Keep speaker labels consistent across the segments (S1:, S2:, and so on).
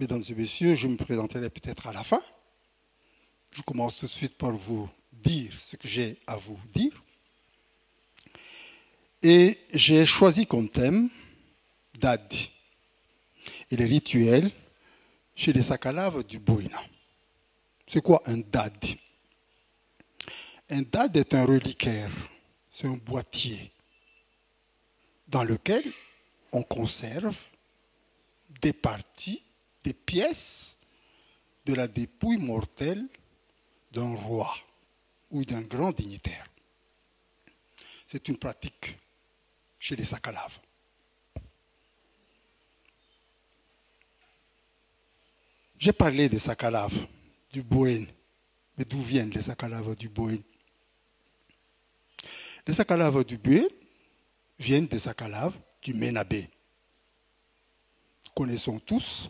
S1: Mesdames et messieurs, je me présenterai peut-être à la fin. Je commence tout de suite par vous dire ce que j'ai à vous dire. Et j'ai choisi comme thème Dad et les rituels chez les Sakalaves du Boïna. C'est quoi un Dad? Un Dad est un reliquaire, c'est un boîtier dans lequel on conserve des parties, des pièces de la dépouille mortelle d'un roi ou d'un grand dignitaire. C'est une pratique chez les Sakalaves. J'ai parlé des Sakalaves du Boïn, mais d'où viennent les Sakalaves du Boïn? Les Sakalaves du Boïn viennent des Sakalaves du Ménabé. Nous connaissons tous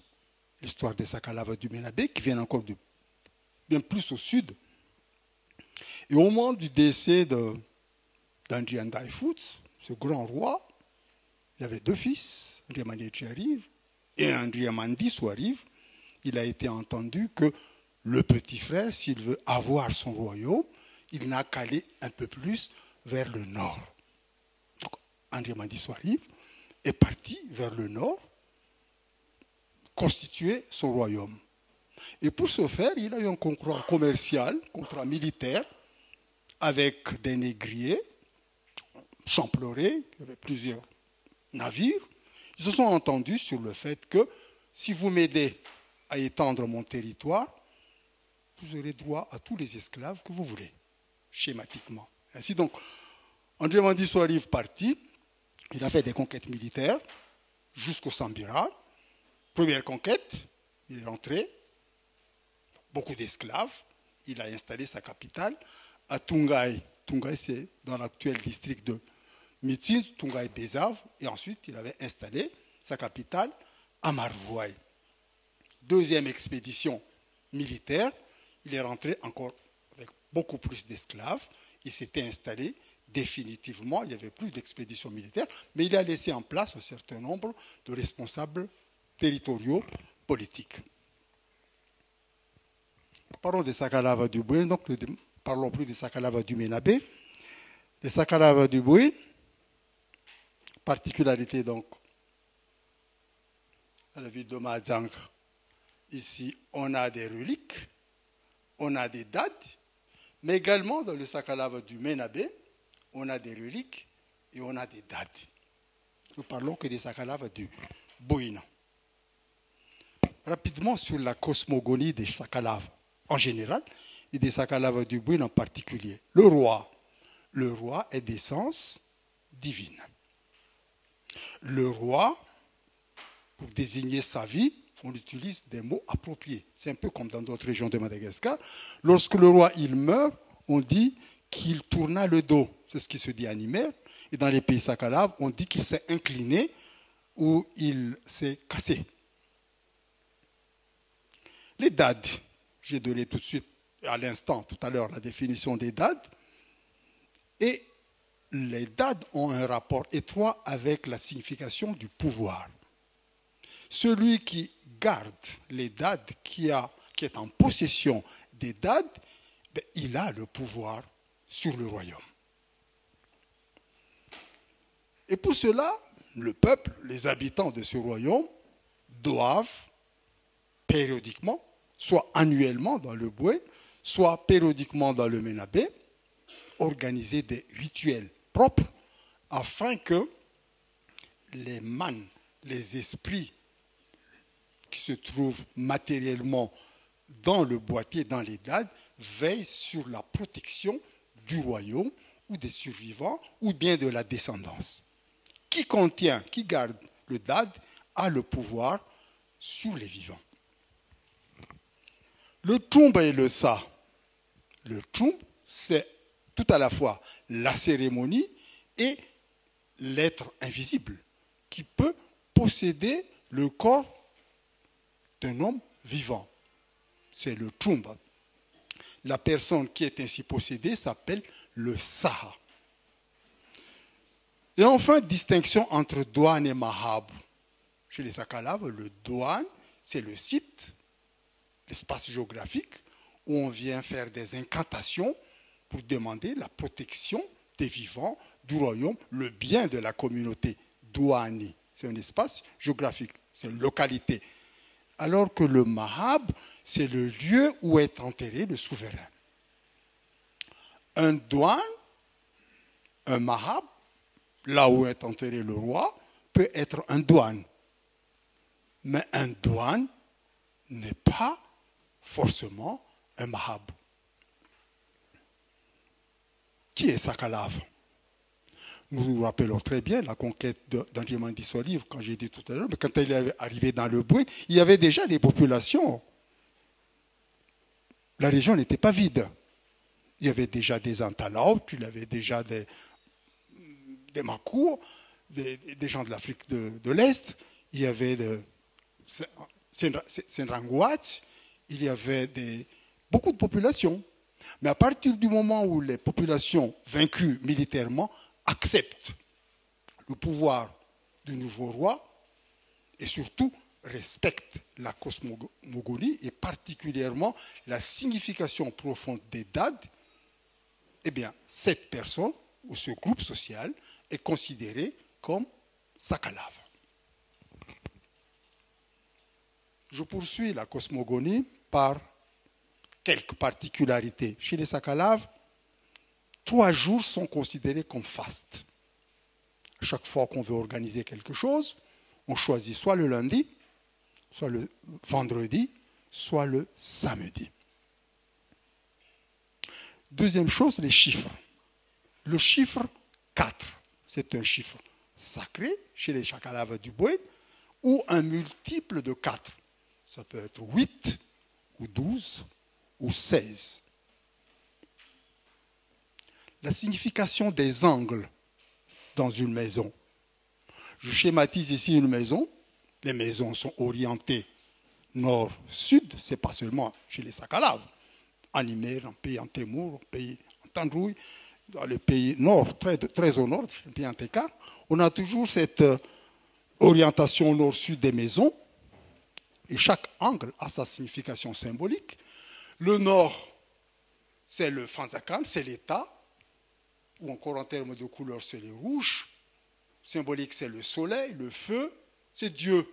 S1: l'histoire des Sakalaves du Ménabé qui viennent encore de bien plus au sud. Et au moment du décès d'Andrian Daifout, ce grand roi, il avait deux fils, Andriamandi Tchiarive et Andriamandi Souarive. Il a été entendu que le petit frère, s'il veut avoir son royaume, il n'a qu'à aller un peu plus vers le nord. Donc, Andriamandi Souarive est parti vers le nord, constituer son royaume. Et pour ce faire, il a eu un contrat commercial, contrat militaire, avec des négriers, Champleuré, il y avait plusieurs navires. Ils se sont entendus sur le fait que si vous m'aidez à étendre mon territoire, vous aurez droit à tous les esclaves que vous voulez, schématiquement. Ainsi donc, Andriamandi Souarive parti, il a fait des conquêtes militaires jusqu'au Sambira. Première conquête, il est rentré, beaucoup d'esclaves, il a installé sa capitale à Tungai. Tungai, c'est dans l'actuel district de Mitin, Tungai Bezav, et ensuite il avait installé sa capitale à Marvouaï. Deuxième expédition militaire, il est rentré encore avec beaucoup plus d'esclaves, il s'était installé définitivement, il n'y avait plus d'expédition militaire, mais il a laissé en place un certain nombre de responsables territoriaux politiques. Parlons des Sakalaves du Boïn, donc ne parlons plus des Sakalaves du Ménabé. Les Sakalaves du Boïn, particularité donc à la ville de Madzang. Ici, on a des reliques, on a des dates, mais également dans le Sakalave du Ménabé, on a des reliques et on a des dates. Nous parlons que des Sakalaves du Boïna. Rapidement sur la cosmogonie des Sakalaves en général et des Sakalaves du Boïna en particulier. Le roi est d'essence divine. Le roi, pour désigner sa vie, on utilise des mots appropriés. C'est un peu comme dans d'autres régions de Madagascar. Lorsque le roi il meurt, on dit qu'il tourna le dos. C'est ce qui se dit en Nimètre. Et dans les pays Sakalaves, on dit qu'il s'est incliné ou il s'est cassé. Les dads, j'ai donné tout de suite, à l'instant, tout à l'heure, la définition des dads. Et les dads ont un rapport étroit avec la signification du pouvoir. Celui qui garde les dads, qui est en possession des dads, il a le pouvoir sur le royaume. Et pour cela, le peuple, les habitants de ce royaume, doivent périodiquement, soit annuellement dans le Boué, soit périodiquement dans le Ménabé, organiser des rituels propres afin que les manes, les esprits qui se trouvent matériellement dans le boîtier, dans les dads, veillent sur la protection du royaume ou des survivants ou bien de la descendance. Qui garde le dad a le pouvoir sur les vivants. Le Tumba et le Sa. Le Tumba, c'est tout à la fois la cérémonie et l'être invisible qui peut posséder le corps d'un homme vivant. C'est le Tumba. La personne qui est ainsi possédée s'appelle le Saha. Et enfin, distinction entre douane et mahabu. Chez les Sakalaves, le douane, c'est le site, l'espace géographique, où on vient faire des incantations pour demander la protection des vivants du royaume, le bien de la communauté. Douani, c'est un espace géographique, c'est une localité. Alors que le Mahab, c'est le lieu où est enterré le souverain. Un douane, un Mahab, là où est enterré le roi, peut être un douane. Mais un douane n'est pas forcément un Mahab. Qui est Sakalav? Nous nous rappelons très bien la conquête d'Andriamandi Solive, quand j'ai dit tout à l'heure, mais quand elle est arrivée dans le Bouin, il y avait déjà des populations. La région n'était pas vide. Il y avait déjà des Antalautes, il y avait déjà des Makours, des gens de l'Afrique de l'Est, il y avait des Senrangouats, il y avait beaucoup de populations. Mais à partir du moment où les populations vaincues militairement acceptent le pouvoir du nouveau roi et surtout respectent la cosmogonie et particulièrement la signification profonde des dates, eh bien, cette personne ou ce groupe social est considéré comme Sakalav. Je poursuis la cosmogonie par quelques particularités. Chez les Sakalaves, 3 jours sont considérés comme fastes. Chaque fois qu'on veut organiser quelque chose, on choisit soit le lundi, soit le vendredi, soit le samedi. Deuxième chose, les chiffres. Le chiffre 4, c'est un chiffre sacré chez les Sakalaves du Bouin, ou un multiple de 4. Ça peut être 8 ou 12 ou 16. La signification des angles dans une maison. Je schématise ici une maison. Les maisons sont orientées nord-sud. Ce n'est pas seulement chez les Sakalaves. En Imer, en pays en Témour, en pays en Tandrouille, dans le pays nord, très au nord, le pays en Téka, on a toujours cette orientation nord-sud des maisons. Et chaque angle a sa signification symbolique. Le nord, c'est le Fanzakan, c'est l'État, ou encore en termes de couleur, c'est les rouges. Symbolique, c'est le soleil, le feu, c'est Dieu.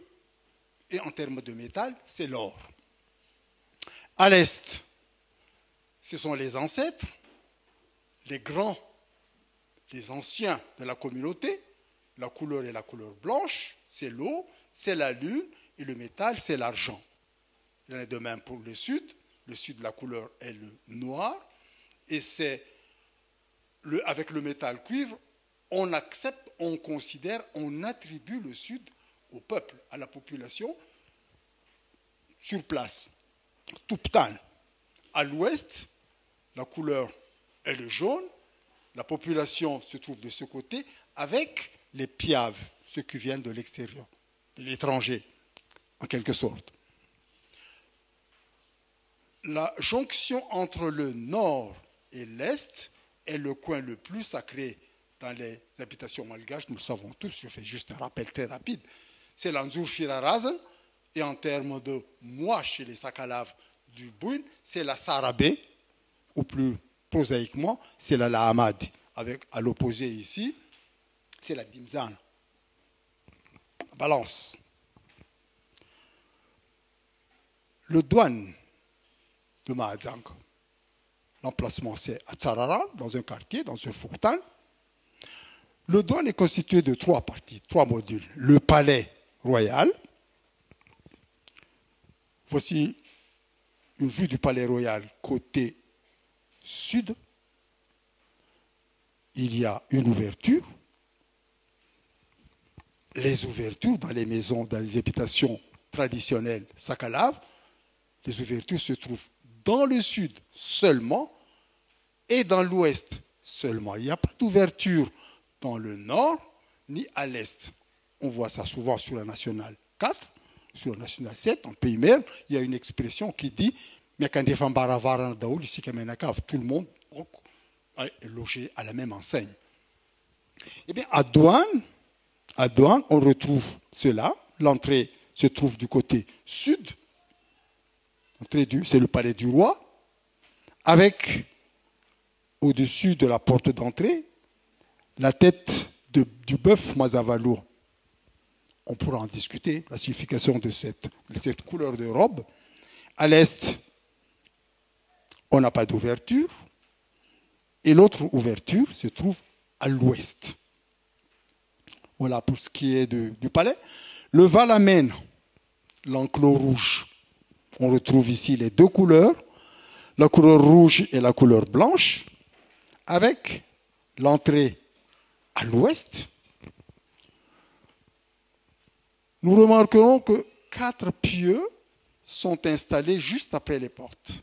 S1: Et en termes de métal, c'est l'or. À l'est, ce sont les ancêtres, les grands, les anciens de la communauté. La couleur est la couleur blanche, c'est l'eau, c'est la lune, et le métal, c'est l'argent. Il en est de même pour le sud. Le sud, la couleur est le noir. Et c'est avec le métal cuivre, on accepte, on considère, on attribue le sud au peuple, à la population, sur place. Tuptan. À l'ouest, la couleur est le jaune. La population se trouve de ce côté avec les piaves, ceux qui viennent de l'extérieur, de l'étranger, en quelque sorte. La jonction entre le nord et l'est est le coin le plus sacré dans les habitations malgaches. Nous le savons tous, je fais juste un rappel très rapide. C'est l'Anzour Firarazan, et en termes de moi chez les Sakalaves du Bouin, c'est la Sarabé, ou plus prosaïquement, c'est la Lahamad. Avec, à l'opposé ici, c'est la Dimzan. La balance. Le douane de Mahadzang. L'emplacement, c'est à Tsararan, dans un quartier, dans un Fourtan. Le douane est constitué de 3 parties, 3 modules. Le palais royal. Voici une vue du palais royal côté sud. Il y a une ouverture. Les ouvertures dans les maisons, dans les habitations traditionnelles Sakalaves, les ouvertures se trouvent dans le sud seulement et dans l'ouest seulement. Il n'y a pas d'ouverture dans le nord ni à l'est. On voit ça souvent sur la nationale 4, sur la nationale 7, en pays mer. Il y a une expression qui dit tout le monde est logé à la même enseigne. Eh bien, à Douane, on retrouve cela. L'entrée se trouve du côté sud. C'est le palais du roi, avec au-dessus de la porte d'entrée la tête du bœuf Mazavalo. On pourra en discuter, la signification de cette couleur de robe. À l'est, on n'a pas d'ouverture. Et l'autre ouverture se trouve à l'ouest. Voilà pour ce qui est du palais. Le Valamène, l'enclos rouge. On retrouve ici les deux couleurs, la couleur rouge et la couleur blanche, avec l'entrée à l'ouest. Nous remarquerons que 4 pieux sont installés juste après les portes.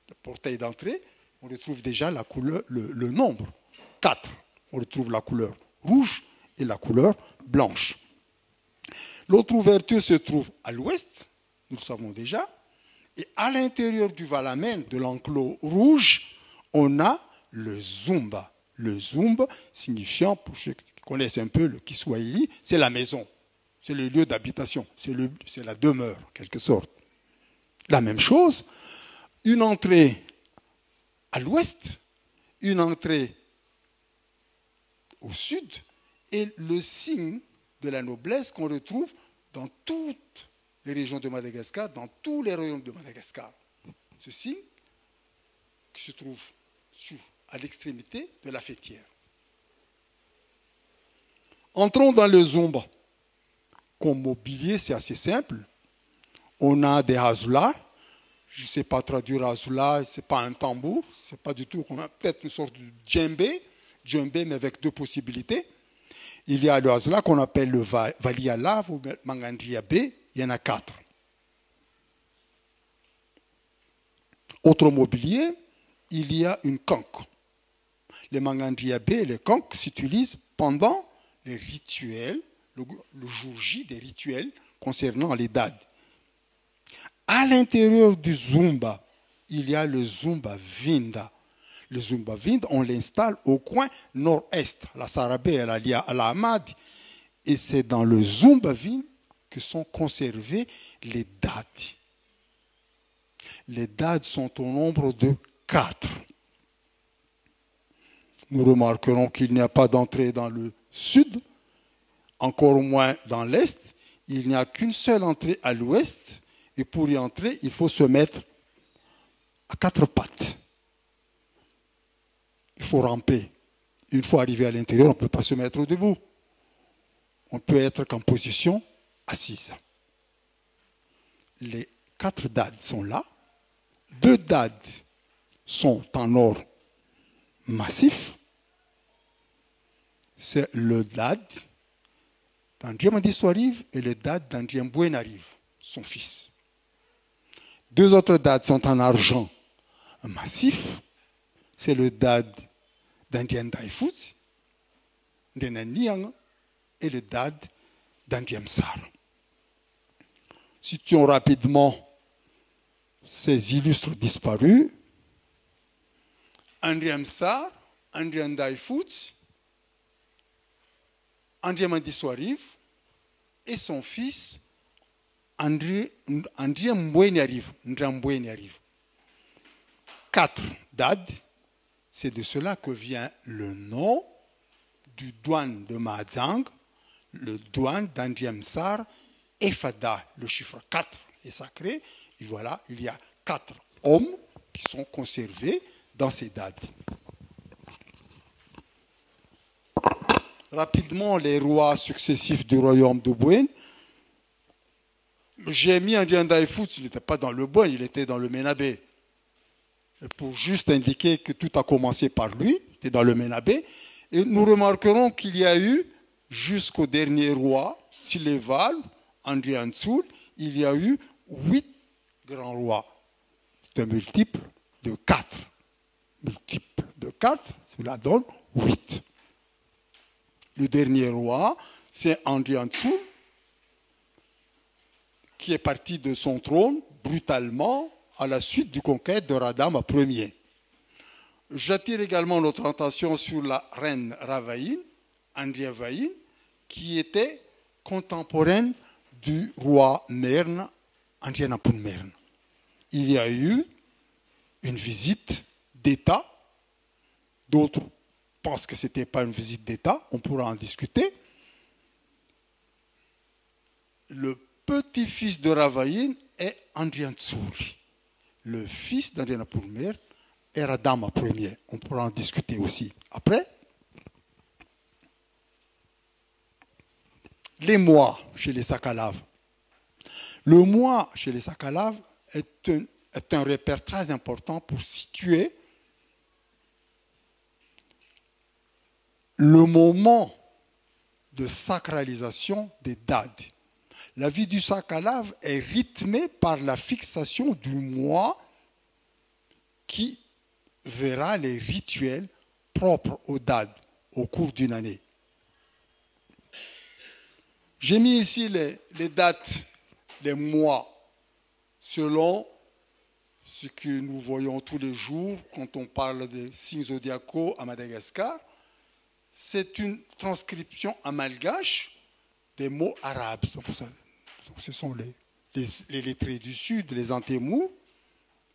S1: Le portail d'entrée, on retrouve déjà la couleur, le nombre, 4. On retrouve la couleur rouge et la couleur blanche. L'autre ouverture se trouve à l'ouest, nous le savons déjà. Et à l'intérieur du Valamène, de l'enclos rouge, on a le Zumba. Le Zumba signifiant, pour ceux qui connaissent un peu le Kiswahili, c'est la maison. C'est le lieu d'habitation, c'est la demeure, en quelque sorte. La même chose, une entrée à l'ouest, une entrée au sud, et le signe de la noblesse qu'on retrouve dans toutes les régions de Madagascar, dans tous les royaumes de Madagascar. Ce signe qui se trouve à l'extrémité de la fêtière. Entrons dans le Zumba. Comme mobilier, c'est assez simple. On a des hazoulas. Je ne sais pas traduire hazula, ce n'est pas un tambour, ce n'est pas du tout, peut-être une sorte de djembé, mais avec 2 possibilités. Il y a le hazula qu'on appelle le valiala ou mangandriabé, il y en a 4. Autre mobilier, il y a une conque. Les mangandriabé et les conques s'utilisent pendant les rituels, le jour J des rituels concernant les dades. À l'intérieur du Zumba, il y a le Zumba Vinda. Le Zumba Vinda, on l'installe au coin nord-est, la Sarabé et la Hamadi. Et c'est dans le Zumba Vinda que sont conservés les dades. Les dades sont au nombre de 4. Nous remarquerons qu'il n'y a pas d'entrée dans le sud, encore moins dans l'est. Il n'y a qu'une seule entrée à l'ouest. Et pour y entrer, il faut se mettre à 4 pattes. Il faut ramper. Une fois arrivé à l'intérieur, on ne peut pas se mettre debout. On peut être qu'en position assise. Les 4 dades sont là. 2 dades sont en or massif. C'est le dad d'Andriem Adiswarive et le dad d'Andriem Bouenarive, son fils. 2 autres dads sont en argent massif. C'est le dad d'Andriem Daifouz, d'Enaniang, et le dad d'Andriem Sar. Situons rapidement ces illustres disparus. Andriem Sar, Andriem Daifouz, Andriem Adiswarive et son fils Andriem Mbouenarive. 4 dads, c'est de cela que vient le nom du douane de Mahajang, le douane d'Andriem Sar et Fada. Le chiffre 4 est sacré. Et voilà, il y a 4 hommes qui sont conservés dans ces dads. Rapidement, les rois successifs du royaume de Bouen. J'ai mis Andriem Daifouz, il n'était pas dans le Bouen, il était dans le Ménabé. Et pour juste indiquer que tout a commencé par lui, il était dans le Ménabé. Et nous remarquerons qu'il y a eu, jusqu'au dernier roi, Sileval, Andriem Tsoul, il y a eu 8 grands rois. C'est un multiple de 4. Multiple de 4, cela donne 8. Le dernier roi, c'est Andriem Tsoul, qui est parti de son trône brutalement à la suite du conquête de Radama Ier. J'attire également notre attention sur la reine Ravaïne, Andriem Vaïne, qui était contemporaine du roi Merne, Andrianapoul Merne. Il y a eu une visite d'État. D'autres pensent que ce n'était pas une visite d'État. On pourra en discuter. Le petit-fils de Ravaïn est Andrian Tsouri. Le fils d'Andrianapoul Merne est Radama Ier. On pourra en discuter aussi après. Les mois chez les Sakalaves. Le mois chez les Sakalaves est un repère très important pour situer le moment de sacralisation des dates. La vie du Sakalave est rythmée par la fixation du mois qui verra les rituels propres aux dates au cours d'une année. J'ai mis ici les dates, les mois, selon ce que nous voyons tous les jours quand on parle des signes zodiacaux à Madagascar. C'est une transcription en malgache des mots arabes. Donc, ce sont les lettrés du Sud, les antémous,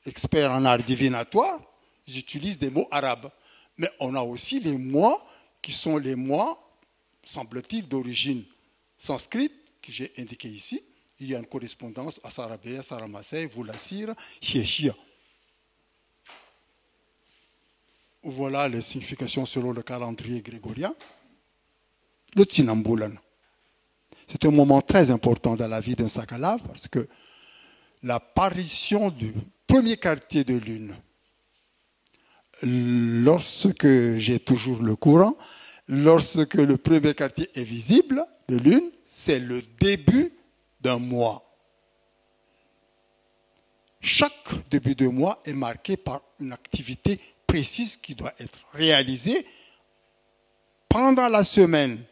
S1: experts en art divinatoire, ils utilisent des mots arabes. Mais on a aussi les mois qui sont les mois, semble-t-il, d'origine sanscrite, que j'ai indiqué ici. Il y a une correspondance à Sarabéa, Saramasei, Vulassir, Hieshia. Voilà les significations selon le calendrier grégorien. Le Tsinambulan. C'est un moment très important dans la vie d'un Sakalave parce que l'apparition du premier quartier de lune, lorsque j'ai toujours le courant, lorsque le premier quartier est visible de lune, c'est le début d'un mois. Chaque début de mois est marqué par une activité précise qui doit être réalisée pendant la semaine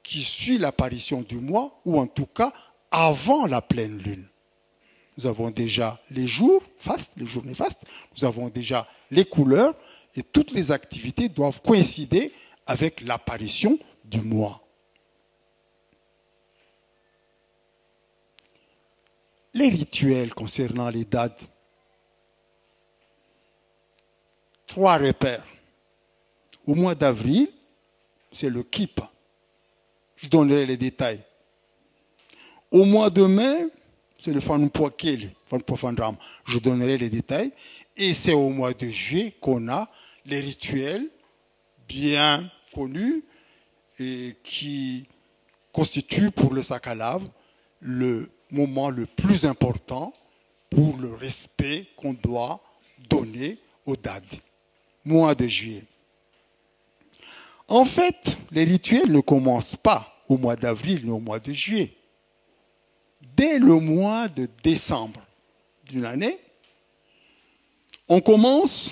S1: qui suit l'apparition du mois, ou en tout cas avant la pleine lune. Nous avons déjà les jours fastes, les journées fastes, nous avons déjà les couleurs, et toutes les activités doivent coïncider avec l'apparition du mois. Les rituels concernant les dates. 3 repères. Au mois d'avril, c'est le Kippa. Je donnerai les détails. Au mois de mai, c'est le Fanpoakele, Fanpofandram. Je donnerai les détails. Et c'est au mois de juillet qu'on a les rituels bien connus et qui constituent pour le Sakalave le moment le plus important pour le respect qu'on doit donner aux dates. Mois de juillet. En fait, les rituels ne commencent pas au mois d'avril ni au mois de juillet. Dès le mois de décembre d'une année, on commence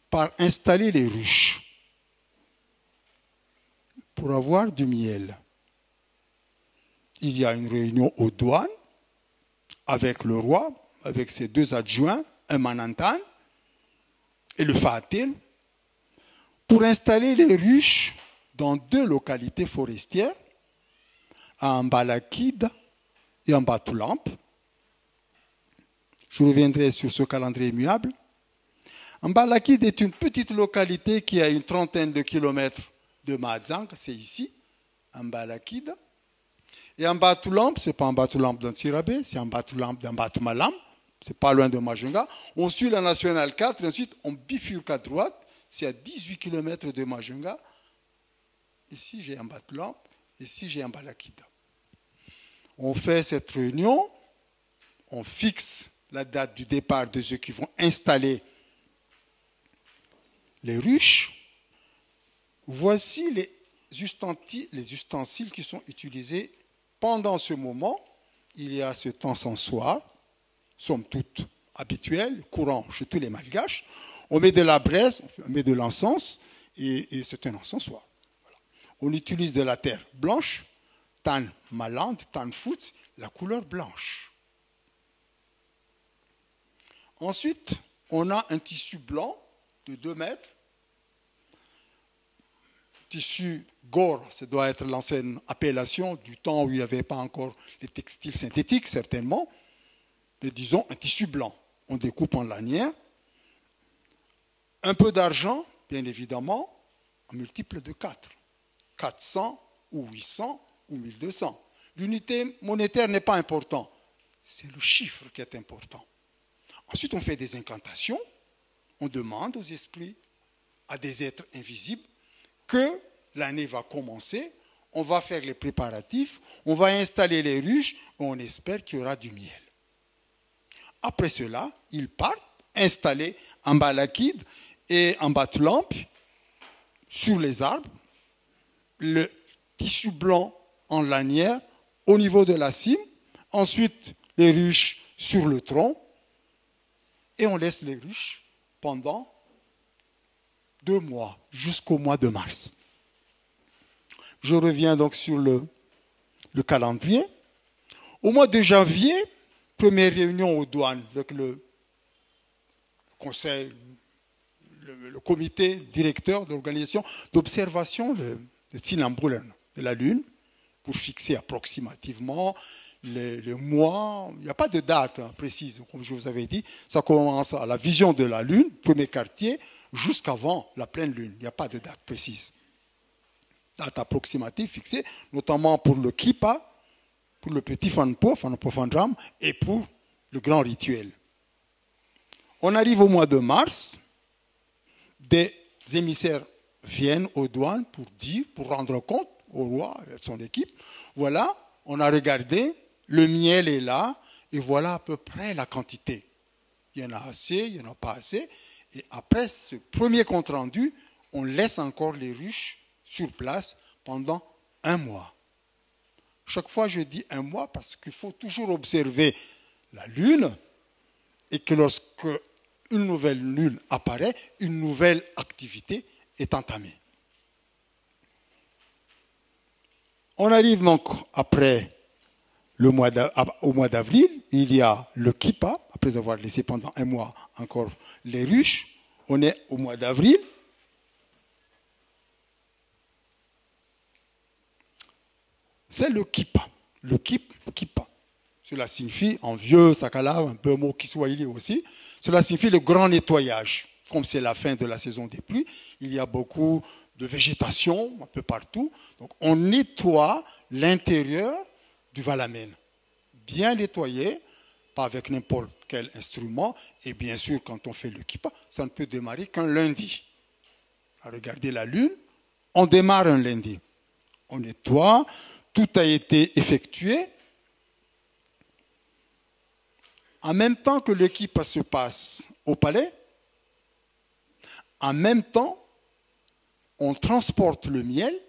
S1: par installer les ruches pour avoir du miel. Il y a une réunion aux douanes avec le roi, avec ses 2 adjoints, un manantan et le fatel, pour installer les ruches dans 2 localités forestières, à Ambalakide et à Mbatulamp. Je reviendrai sur ce calendrier immuable. Ambalakide est une petite localité qui a une 30aine de kilomètres de Madzang, c'est ici, Ambalakide. Et Mbatulamp, ce n'est pas Mbatulamp dans Tsirabé, c'est Mbatulamp dans Mbatumalam, c'est pas loin de Majunga. On suit la nationale 4 et ensuite on bifurque à droite. C'est à 18 km de Majunga. Ici, j'ai Mbatulamp. Ici, j'ai Ambalakida. On fait cette réunion. On fixe la date du départ de ceux qui vont installer les ruches. Voici les ustensiles qui sont utilisés pendant ce moment. Il y a ce encensoir, somme toute habituel, courant chez tous les malgaches. On met de la braise, on met de l'encens, et c'est un encensoir. Voilà. On utilise de la terre blanche, tan malande, tan foot, la couleur blanche. Ensuite, on a un tissu blanc de 2 mètres, tissu gore, ça doit être l'ancienne appellation du temps où il n'y avait pas encore les textiles synthétiques, certainement. Mais disons un tissu blanc. On découpe en lanière. Un peu d'argent, bien évidemment, en multiple de 4. 400 ou 800 ou 1200. L'unité monétaire n'est pas importante. C'est le chiffre qui est important. Ensuite, on fait des incantations. On demande aux esprits, à des êtres invisibles, que l'année va commencer. On va faire les préparatifs. On va installer les ruches. Et on espère qu'il y aura du miel. Après cela, ils partent installer en balakide et en batlampe sur les arbres, le tissu blanc en lanière au niveau de la cime, ensuite les ruches sur le tronc, et on laisse les ruches pendant 2 mois, jusqu'au mois de mars. Je reviens donc sur le calendrier. Au mois de janvier, première réunion aux douanes avec le conseil, le comité directeur de l'organisation d'observation de Tinambulen, de la Lune, pour fixer approximativement les mois. Il n'y a pas de date précise, comme je vous avais dit. Ça commence à la vision de la Lune, premier quartier, jusqu'avant la pleine Lune. Il n'y a pas de date précise. Date approximative fixée, notamment pour le Kippa, pour le petit Fanpo, Fanopofandram, et pour le grand rituel. On arrive au mois de mars, des émissaires viennent aux douanes pour rendre compte au roi et à son équipe. Voilà, on a regardé, le miel est là, et voilà à peu près la quantité. Il y en a assez, il n'y en a pas assez. Et après ce premier compte rendu, on laisse encore les ruches sur place pendant 1 mois. Chaque fois, je dis 1 mois parce qu'il faut toujours observer la lune et que lorsque une nouvelle lune apparaît, une nouvelle activité est entamée. On arrive donc après au mois d'avril, il y a le Kippa, après avoir laissé pendant 1 mois encore les ruches. On est au mois d'avril. C'est le Kippa. Le Kippa. Cela signifie, en vieux sakala, un peu mot kiswahili aussi, cela signifie le grand nettoyage. Comme c'est la fin de la saison des pluies, il y a beaucoup de végétation un peu partout. Donc on nettoie l'intérieur du Valamène. Bien nettoyé, pas avec n'importe quel instrument. Et bien sûr, quand on fait le Kippa, ça ne peut démarrer qu'un lundi. Regardez la lune, on démarre un lundi. On nettoie, tout a été effectué. En même temps que le Kippa se passe au palais, en même temps, on transporte le miel,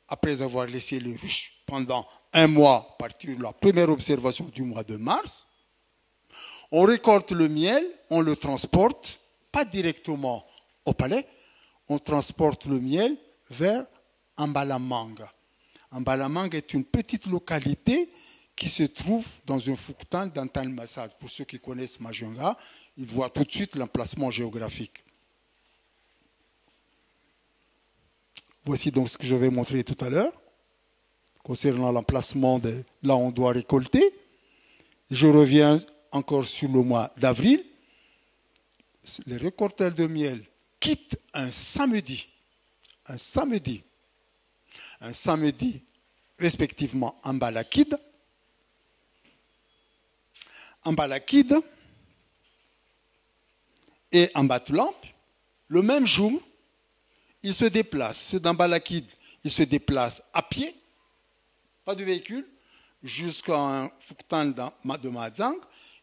S1: après avoir laissé les ruches pendant 1 mois, à partir de la première observation du mois de mars. On récolte le miel, on le transporte, pas directement au palais, on transporte le miel vers Ambalamanga. Ambalamanga est une petite localité qui se trouve dans un fuktan d'Antalmassad. Pour ceux qui connaissent Majunga, ils voient tout de suite l'emplacement géographique. Voici donc ce que je vais montrer tout à l'heure, concernant l'emplacement de là où on doit récolter. Je reviens encore sur le mois d'avril. Les récolteurs de miel quittent un samedi, respectivement en Balakide et en Batulampe. Le même jour, ils se déplacent. Ceux d'Ambalakide, ils se déplacent à pied, pas de véhicule, jusqu'à un fuktan de Madzang.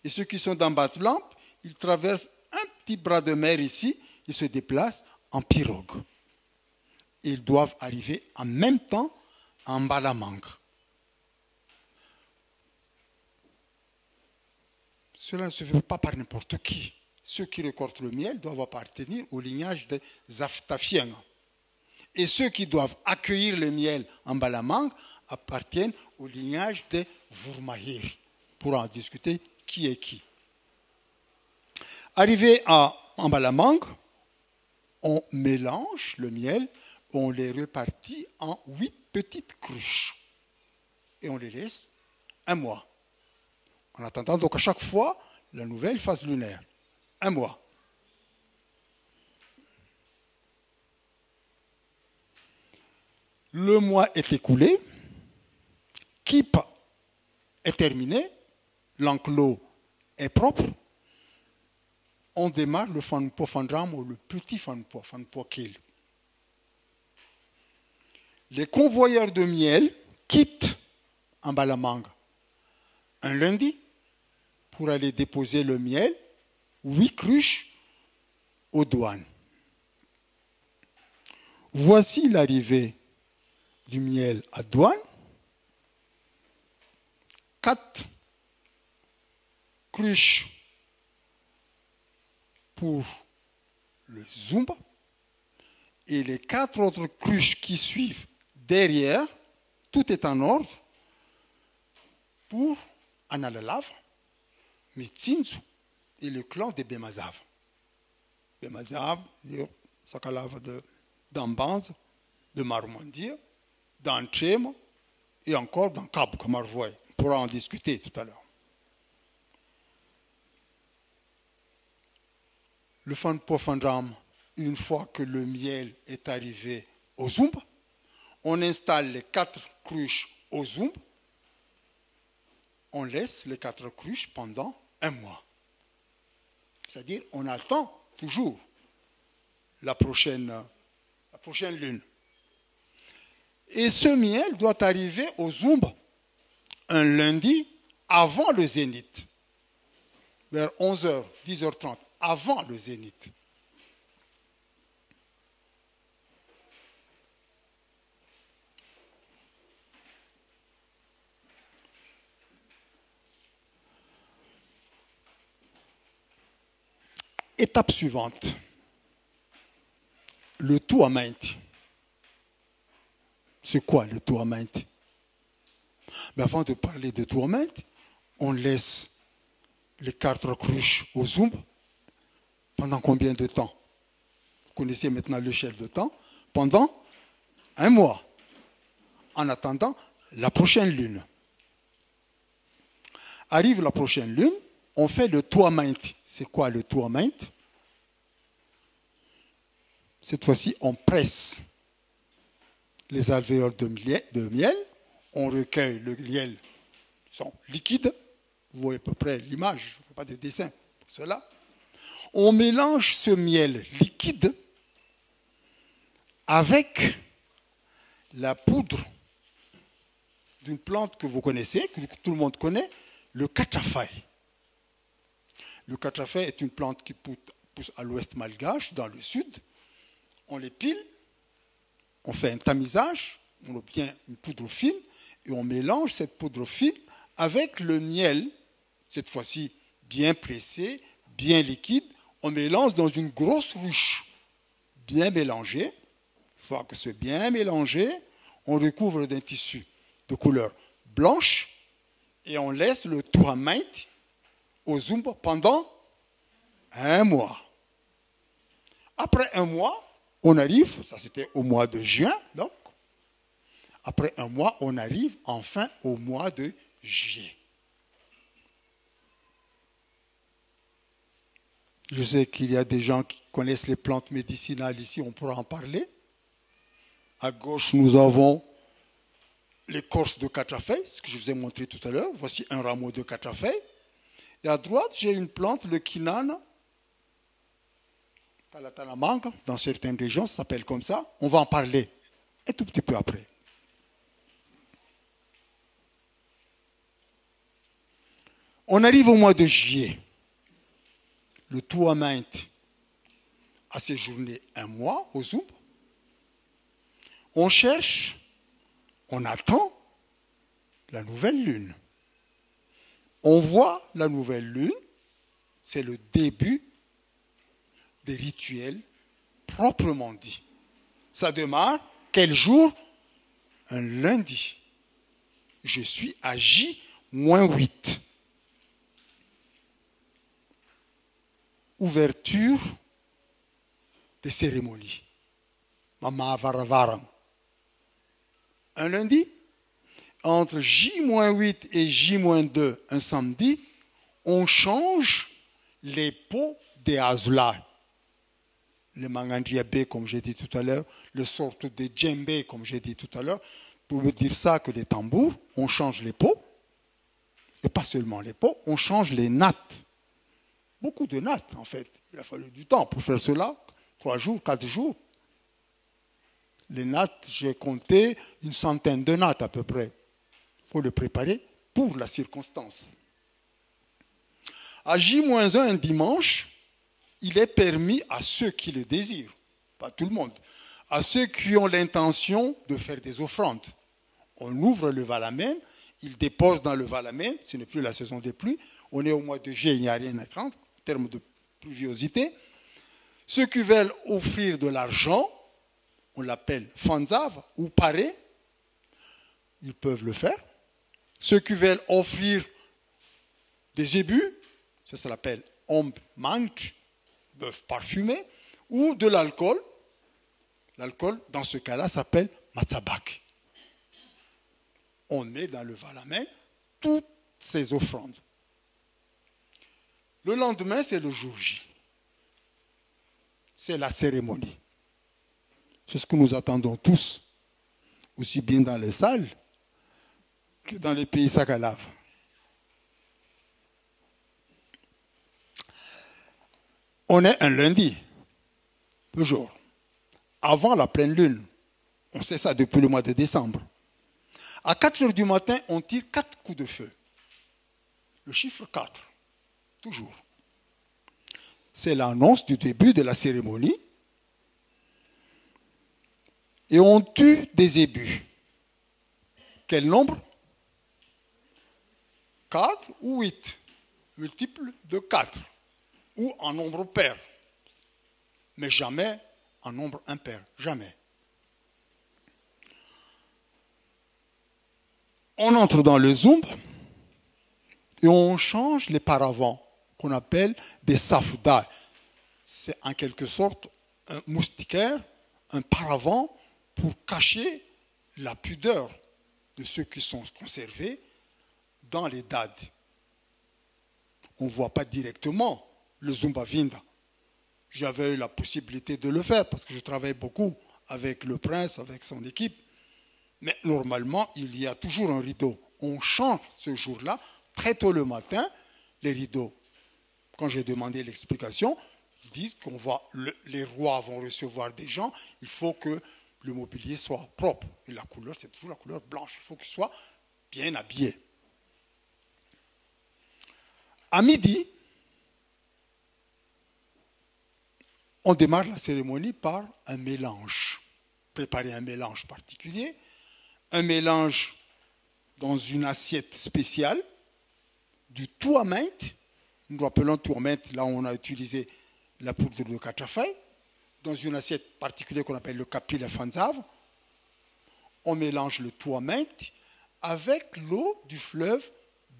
S1: Et ceux qui sont dans Batulampe, ils traversent un petit bras de mer ici, ils se déplacent en pirogue. Ils doivent arriver en même temps en Balamang. Cela ne se fait pas par n'importe qui. Ceux qui récoltent le miel doivent appartenir au lignage des Aftafiens. Et ceux qui doivent accueillir le miel en Balamang appartiennent au lignage des Vurmahir. Pour en discuter qui est qui. Arrivé en Balamang, on mélange le miel on les répartit en 8 petites cruches. Et on les laisse un mois. En attendant, donc à chaque fois, la nouvelle phase lunaire. Un mois. Le mois est écoulé. Kip est terminé. L'enclos est propre. On démarre le Fanpo-Fandram ou le petit Fanpo-Kil. Les convoyeurs de miel quittent Mbalamanga un lundi pour aller déposer le miel, 8 cruches, aux douanes. Voici l'arrivée du miel à douane. 4 cruches pour le Zumba et les 4 autres cruches qui suivent derrière, tout est en ordre pour Analalav, Mitsinzu et le clan de Bemazav. Bemazav, Sakalav d'Ambanz, de Marumandir, d'Antrema et encore dans Cabo, comme on voit. On pourra en discuter tout à l'heure. Le Fanpo-Fandram, une fois que le miel est arrivé au Zumba, on installe les 4 cruches au Zumba, on laisse les 4 cruches pendant un mois. C'est-à-dire, on attend toujours la prochaine lune. Et ce miel doit arriver au Zumba un lundi avant le zénith, vers 11h, 10h30, avant le zénith. Étape suivante, le Tuamint. C'est quoi le Tuamint? Mais avant de parler de Tuamint, on laisse les 4 cruches au Zumba pendant combien de temps? Vous connaissez maintenant l'échelle de temps. Pendant un mois, en attendant la prochaine lune. Arrive la prochaine lune, on fait le Tuamint. C'est quoi le Tuamint? Cette fois-ci, on presse les alvéoles de miel, on recueille le miel liquide. Vous voyez à peu près l'image, je ne fais pas de dessin pour cela. On mélange ce miel liquide avec la poudre d'une plante que vous connaissez, que tout le monde connaît, le catafai. Le catafai est une plante qui pousse à l'ouest malgache, dans le sud. On les pile, on fait un tamisage, on obtient une poudre fine et on mélange cette poudre fine avec le miel, cette fois-ci bien pressé, bien liquide. On mélange dans une grosse ruche, bien mélangée. Une fois que c'est bien mélangé, on recouvre d'un tissu de couleur blanche et on laisse le Tuamint au Zumba pendant un mois. Après un mois, on arrive, ça c'était au mois de juin, donc, après un mois, on arrive enfin au mois de juillet. Je sais qu'il y a des gens qui connaissent les plantes médicinales ici, on pourra en parler. À gauche, nous avons l'écorce de catafai, ce que je vous ai montré tout à l'heure. Voici un rameau de catafai. Et à droite, j'ai une plante, le kinana, Kalatalamanga, dans certaines régions, ça s'appelle comme ça. On va en parler un tout petit peu après. On arrive au mois de juillet. Le Tuamint a séjourné un mois au Zumba. On cherche, on attend la nouvelle lune. On voit la nouvelle lune, c'est le début des rituels proprement dit. Ça démarre, quel jour? Un lundi. Je suis à J-8. Ouverture des cérémonies. Mama Varavaram. Un lundi, entre J-8 et J-2, un samedi, on change les pots des azula. Le mangandriabé, comme j'ai dit tout à l'heure, le sorte de djembé, comme j'ai dit tout à l'heure. Pour me dire ça que les tambours, on change les pots. Et pas seulement les pots, on change les nattes. Beaucoup de nattes, en fait. Il a fallu du temps pour faire cela. 3 jours, 4 jours. Les nattes, j'ai compté une centaine de nattes à peu près. Il faut le préparer pour la circonstance. À J-1, un dimanche, il est permis à ceux qui le désirent, pas tout le monde, à ceux qui ont l'intention de faire des offrandes. On ouvre le Valamène, ils déposent dans le Valamène, ce n'est plus la saison des pluies, on est au mois de juillet, il n'y a rien à craindre en termes de pluviosité. Ceux qui veulent offrir de l'argent, on l'appelle fanzav ou paré, ils peuvent le faire. Ceux qui veulent offrir des ébus, ça s'appelle omb mant, bœuf parfumé, ou de l'alcool. L'alcool, dans ce cas-là, s'appelle matzabak. On met dans le Valamène toutes ces offrandes. Le lendemain, c'est le jour J. C'est la cérémonie. C'est ce que nous attendons tous, aussi bien dans les salles que dans les pays sakalaves. On est un lundi, toujours, avant la pleine lune. On sait ça depuis le mois de décembre. À 4 heures du matin, on tire 4 coups de feu. Le chiffre 4, toujours. C'est l'annonce du début de la cérémonie. Et on tue des ébus. Quel nombre? 4 ou 8, multiple de 4. Ou en nombre pair. Mais jamais en nombre impair. Jamais. On entre dans le zoom et on change les paravents qu'on appelle des safda. C'est en quelque sorte un moustiquaire, un paravent pour cacher la pudeur de ceux qui sont conservés dans les dades. On ne voit pas directement le Zumba Vinda. J'avais eu la possibilité de le faire parce que je travaille beaucoup avec le prince, avec son équipe. Mais normalement, il y a toujours un rideau. On change ce jour-là, très tôt le matin, les rideaux. Quand j'ai demandé l'explication, ils disent qu'on va, les rois vont recevoir des gens, il faut que le mobilier soit propre. Et la couleur, c'est toujours la couleur blanche. Il faut qu'il soit bien habillé. À midi, on démarre la cérémonie par un mélange. Préparer un mélange particulier. Un mélange dans une assiette spéciale, du tuamint. Nous appelons tuamint, là où on a utilisé la poudre de katafai. Dans une assiette particulière qu'on appelle le kapil fanzav. On mélange le tuamint avec l'eau du fleuve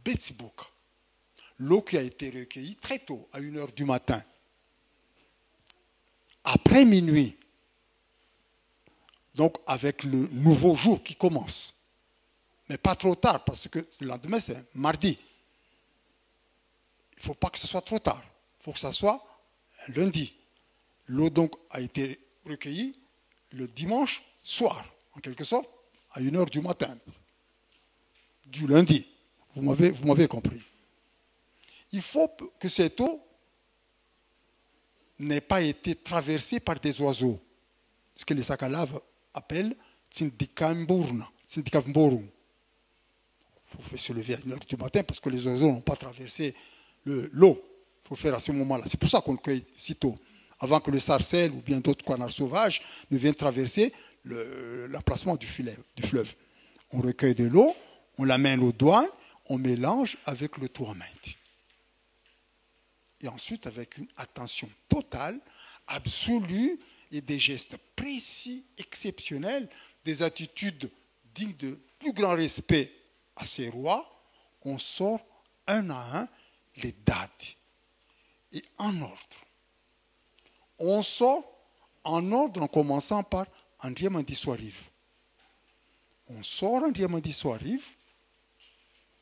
S1: Betsibouka. L'eau qui a été recueillie très tôt, à 1 heure du matin. Après minuit, donc avec le nouveau jour qui commence. Mais pas trop tard, parce que le lendemain, c'est mardi. Il ne faut pas que ce soit trop tard. Il faut que ce soit lundi. L'eau donc a été recueillie le dimanche soir, en quelque sorte, à 1 heure du matin, du lundi. Vous m'avez compris. Il faut que cette eau n'ait pas été traversée par des oiseaux. Ce que les Sakalaves appellent Tsindikamburu. Il faut se lever à 1 heure du matin parce que les oiseaux n'ont pas traversé l'eau. Il faut faire à ce moment-là. C'est pour ça qu'on le cueille si tôt. Avant que le sarcelle ou bien d'autres canards sauvages ne viennent traverser l'emplacement du fleuve. On recueille de l'eau, on l'amène aux douanes, on mélange avec le tourment. Et ensuite, avec une attention totale, absolue, et des gestes précis, exceptionnels, des attitudes dignes de plus grand respect à ces rois, on sort un à un les dates. Et en ordre. On sort en ordre en commençant par André Mandiso arrive. On sort, André Mandiso arrive,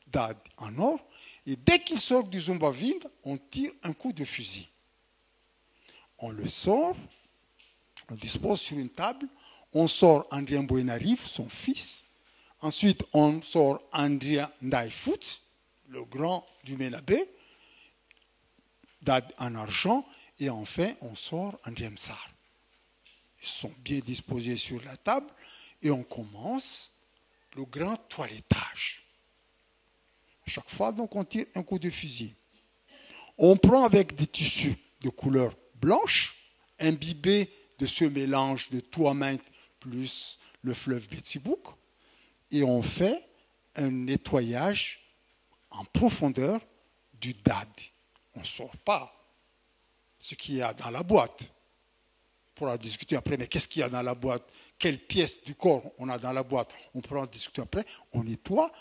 S1: Dad en or, et dès qu'il sort du Zumba Vinda, on tire un coup de fusil. On le sort, on le dispose sur une table, on sort André Mbouen arrive, son fils. Ensuite, on sort André Ndaïfout, le grand du Ménabé, Dad en argent, et enfin, on sort André Msar. Ils sont bien disposés sur la table, et on commence le grand toilettage. Chaque fois, donc, on tire un coup de fusil. On prend avec des tissus de couleur blanche, imbibés de ce mélange de Tuamint plus le fleuve Betsibouk, et on fait un nettoyage en profondeur du Dad. On ne sort pas ce qu'il y a dans la boîte. On pourra discuter après, mais qu'est-ce qu'il y a dans la boîte? Quelle pièce du corps on a dans la boîte? On pourra en discuter après. On nettoie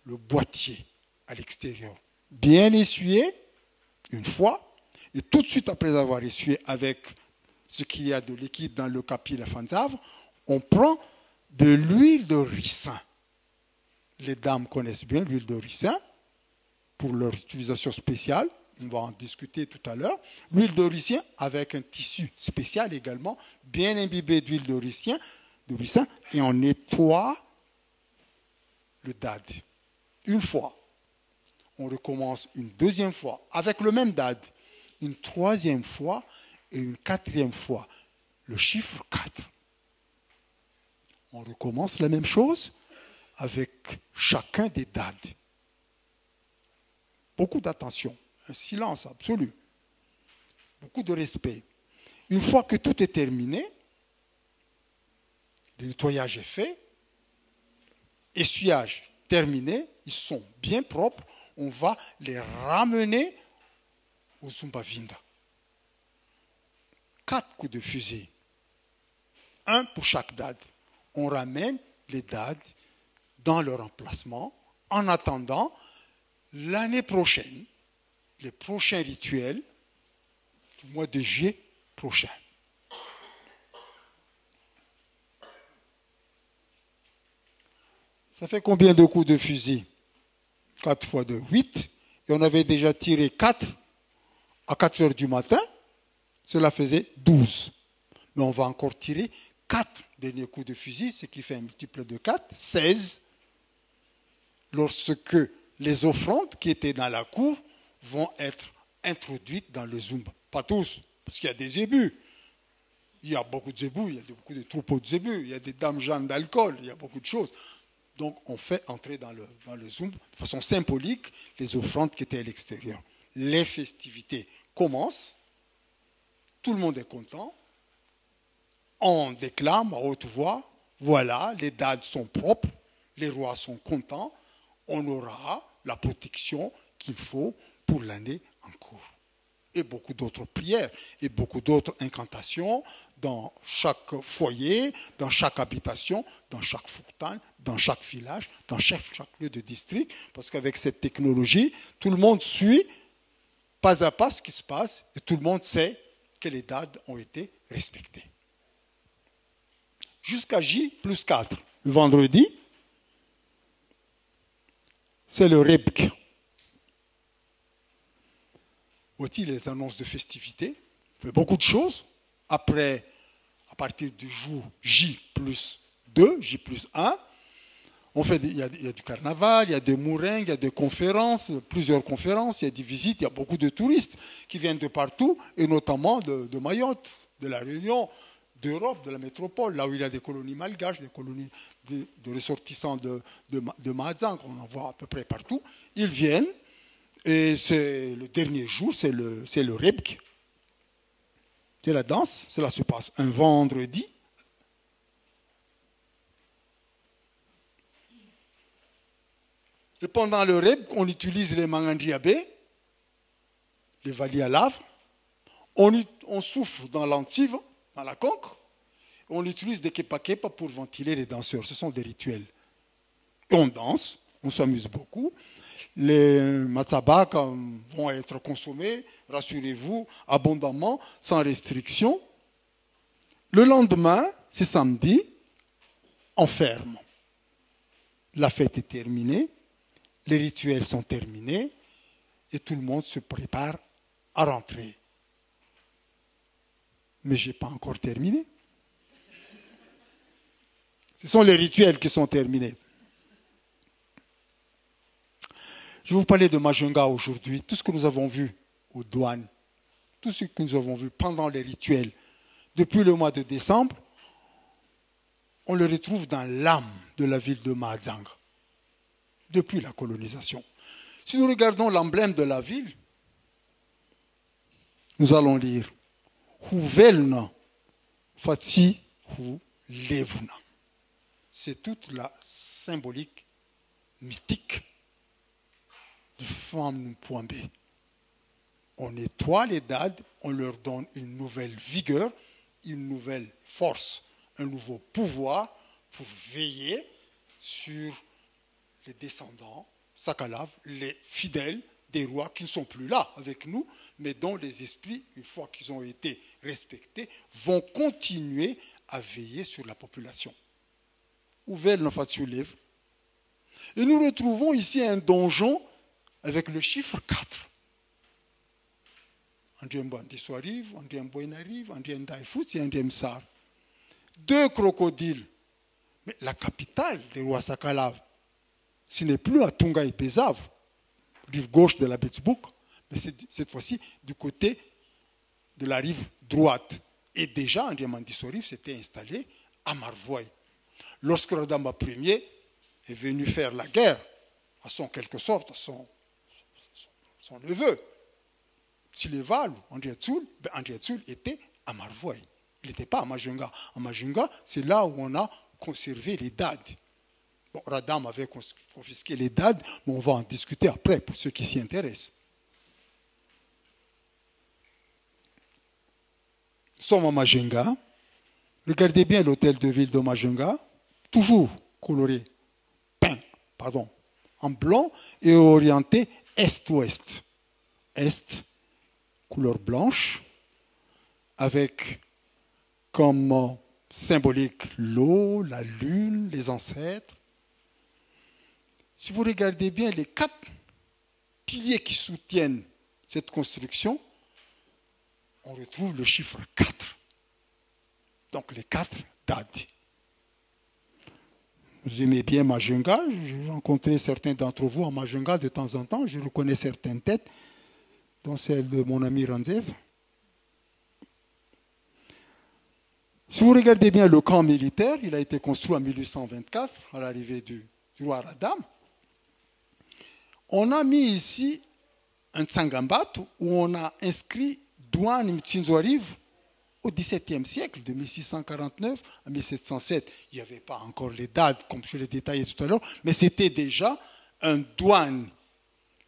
S1: le boîtier à l'extérieur. Bien essuyé, une fois, et tout de suite après avoir essuyé avec ce qu'il y a de liquide dans le capi de Fanzave, on prend de l'huile de ricin. Les dames connaissent bien l'huile de ricin pour leur utilisation spéciale. On va en discuter tout à l'heure. L'huile de ricin avec un tissu spécial également, bien imbibé d'huile de ricin, et on nettoie le Dad. Une fois. On recommence une deuxième fois avec le même Dad, une troisième fois et une quatrième fois. Le chiffre 4. On recommence la même chose avec chacun des Dads. Beaucoup d'attention, un silence absolu, beaucoup de respect. Une fois que tout est terminé, le nettoyage est fait, essuyage terminé, ils sont bien propres, on va les ramener au Zumba Vinda. 4 coups de fusil, un pour chaque Dad. On ramène les Dads dans leur emplacement en attendant l'année prochaine, les prochains rituels du mois de juillet prochain. Ça fait combien de coups de fusil? 4 fois 2, 8. Et on avait déjà tiré 4 à 4 heures du matin. Cela faisait 12. Mais on va encore tirer 4 derniers coups de fusil, ce qui fait un multiple de 4, 16. Lorsque les offrandes qui étaient dans la cour vont être introduites dans le Zumba. Pas tous, parce qu'il y a des zébus. Il y a beaucoup de zébus, il y a beaucoup de troupeaux de zébus, il y a des dames jeunes d'alcool, il y a beaucoup de choses. Donc, on fait entrer dans le Zumba de façon symbolique les offrandes qui étaient à l'extérieur. Les festivités commencent, tout le monde est content, on déclame à haute voix, voilà, les dads sont propres, les rois sont contents, on aura la protection qu'il faut pour l'année en cours. Et beaucoup d'autres prières et beaucoup d'autres incantations dans chaque foyer, dans chaque habitation, dans chaque fourtane, dans chaque village, dans chaque lieu de district. Parce qu'avec cette technologie, tout le monde suit pas à pas ce qui se passe et tout le monde sait que les dates ont été respectées. Jusqu'à J+4, le vendredi, c'est le Rebk. Voici les annonces de festivités. On fait beaucoup de choses. Après, à partir du jour J+2, J+1, il y a du carnaval, il y a des mouringues, il y a des conférences, plusieurs conférences, il y a des visites, il y a beaucoup de touristes qui viennent de partout, et notamment de Mayotte, de la Réunion, d'Europe, de la métropole, là où il y a des colonies malgaches, des colonies de ressortissants de Mahazang, qu'on en voit à peu près partout. Ils viennent, et c'est le dernier jour, c'est le Rebk. C'est la danse, cela se passe un vendredi. Et pendant le Rebk, on utilise les mangandriabé, les valiers à lave. On souffle dans l'antive, dans la conque. On utilise des kepa-kepa pour ventiler les danseurs. Ce sont des rituels. Et on danse, on s'amuse beaucoup. Les matzabak vont être consommés, rassurez-vous, abondamment, sans restriction. Le lendemain, c'est samedi, on ferme. La fête est terminée, les rituels sont terminés et tout le monde se prépare à rentrer. Mais je n'ai pas encore terminé. Ce sont les rituels qui sont terminés. Je vais vous parler de Majunga aujourd'hui. Tout ce que nous avons vu aux douanes, tout ce que nous avons vu pendant les rituels, depuis le mois de décembre, on le retrouve dans l'âme de la ville de Mahajanga, depuis la colonisation. Si nous regardons l'emblème de la ville, nous allons lire Huvelna Fatsi Hu Levuna. C'est toute la symbolique mythique du Femme Point B. On nettoie les dades, on leur donne une nouvelle vigueur, une nouvelle force, un nouveau pouvoir pour veiller sur les descendants, Sakalav, les fidèles des rois qui ne sont plus là avec nous, mais dont les esprits, une fois qu'ils ont été respectés, vont continuer à veiller sur la population. Ouvel Nafatsulev. Et nous retrouvons ici un donjon avec le chiffre 4. Andriem Bandiso arrive, Andriem Boyen arrive, Andriem Daifut et Andriem Sar. 2 crocodiles. Mais la capitale des rois Sakalav, ce n'est plus à Tunga et Bezav, rive gauche de la Betsbouk, mais c'est cette fois-ci du côté de la rive droite. Et déjà, Andriem Bandiso s'était installé à Marvoy. Lorsque Radamba Ier est venu faire la guerre, à son quelque sorte, à son neveu, Sileval, André Tsoul était à Marvoy. Il n'était pas à Majunga. À Majunga, c'est là où on a conservé les dades. Bon, Radam avait confisqué les dades, mais on va en discuter après pour ceux qui s'y intéressent. Nous sommes à Majunga. Regardez bien l'hôtel de ville de Majunga, toujours coloré, peint, en blanc et orienté est-ouest. Est, couleur blanche, avec comme symbolique l'eau, la lune, les ancêtres. Si vous regardez bien les 4 piliers qui soutiennent cette construction, on retrouve le chiffre 4. Donc les 4 dades. Vous aimez bien Majunga, j'ai rencontré certains d'entre vous à Majunga de temps en temps, je reconnais certaines têtes, dont celle de mon ami Ranzev. Si vous regardez bien le camp militaire, il a été construit en 1824, à l'arrivée du roi Radam. On a mis ici un Tsangambat où on a inscrit Douane Mtsinzoariv au XVIIe siècle, de 1649 à 1707. Il n'y avait pas encore les dates, comme je l'ai détaillé tout à l'heure, mais c'était déjà un douane,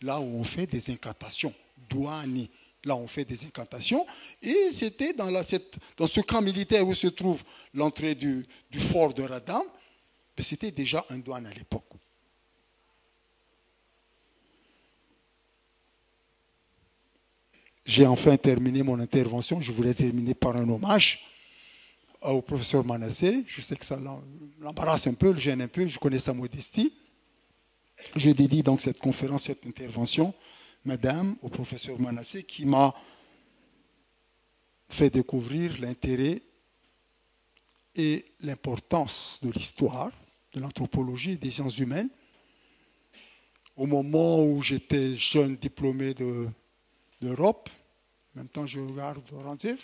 S1: là où on fait des incantations. Douani, là où on fait des incantations. Et c'était dans ce camp militaire où se trouve l'entrée du fort de Radam, mais c'était déjà un douane à l'époque. J'ai enfin terminé mon intervention. Je voulais terminer par un hommage au professeur Manassé. Je sais que ça l'embarrasse un peu, le gêne un peu. Je connais sa modestie. Je dédie donc cette conférence, cette intervention, madame, au professeur Manassé, qui m'a fait découvrir l'intérêt et l'importance de l'histoire, de l'anthropologie et des sciences humaines. Au moment où j'étais jeune diplômé d'Europe, en même temps je regarde Ranzev,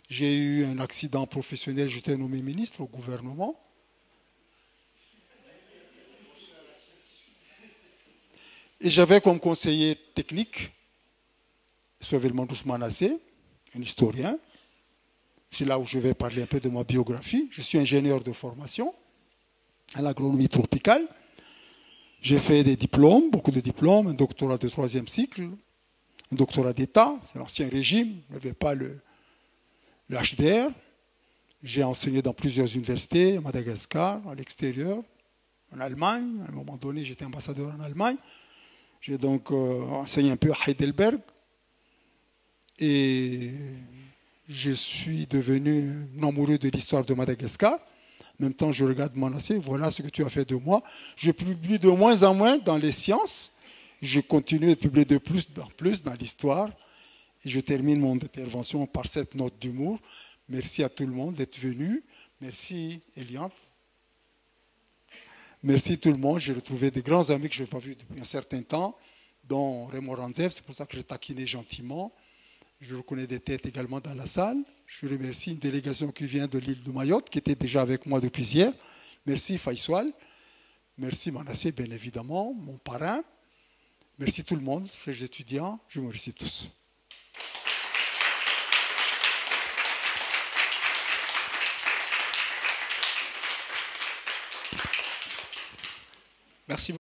S1: j'ai eu un accident professionnel, j'étais nommé ministre au gouvernement. Et j'avais comme conseiller technique Sovel Mandous Manassé, un historien. C'est là où je vais parler un peu de ma biographie. Je suis ingénieur de formation à l'agronomie tropicale. J'ai fait des diplômes, beaucoup de diplômes, un doctorat de 3e cycle, un doctorat d'État, c'est l'ancien régime, il n'y avait pas le HDR. J'ai enseigné dans plusieurs universités, à Madagascar, à l'extérieur, en Allemagne. À un moment donné, j'étais ambassadeur en Allemagne. J'ai donc enseigné un peu à Heidelberg. Et je suis devenu un amoureux de l'histoire de Madagascar. En même temps, je regarde Manasseh, voilà ce que tu as fait de moi. Je publie de moins en moins dans les sciences. Je continue de publier de plus en plus dans l'histoire. Et je termine mon intervention par cette note d'humour. Merci à tout le monde d'être venu. Merci, Eliane. Merci tout le monde. J'ai retrouvé des grands amis que je n'ai pas vus depuis un certain temps, dont Raymond Ranzev. C'est pour ça que j'ai taquiné gentiment. Je reconnais des têtes également dans la salle. Je remercie une délégation qui vient de l'île de Mayotte, qui était déjà avec moi depuis hier. Merci Faisal. Merci Manasseh, bien évidemment, mon parrain. Merci tout le monde, chers étudiants. Je vous remercie tous.
S2: Merci beaucoup.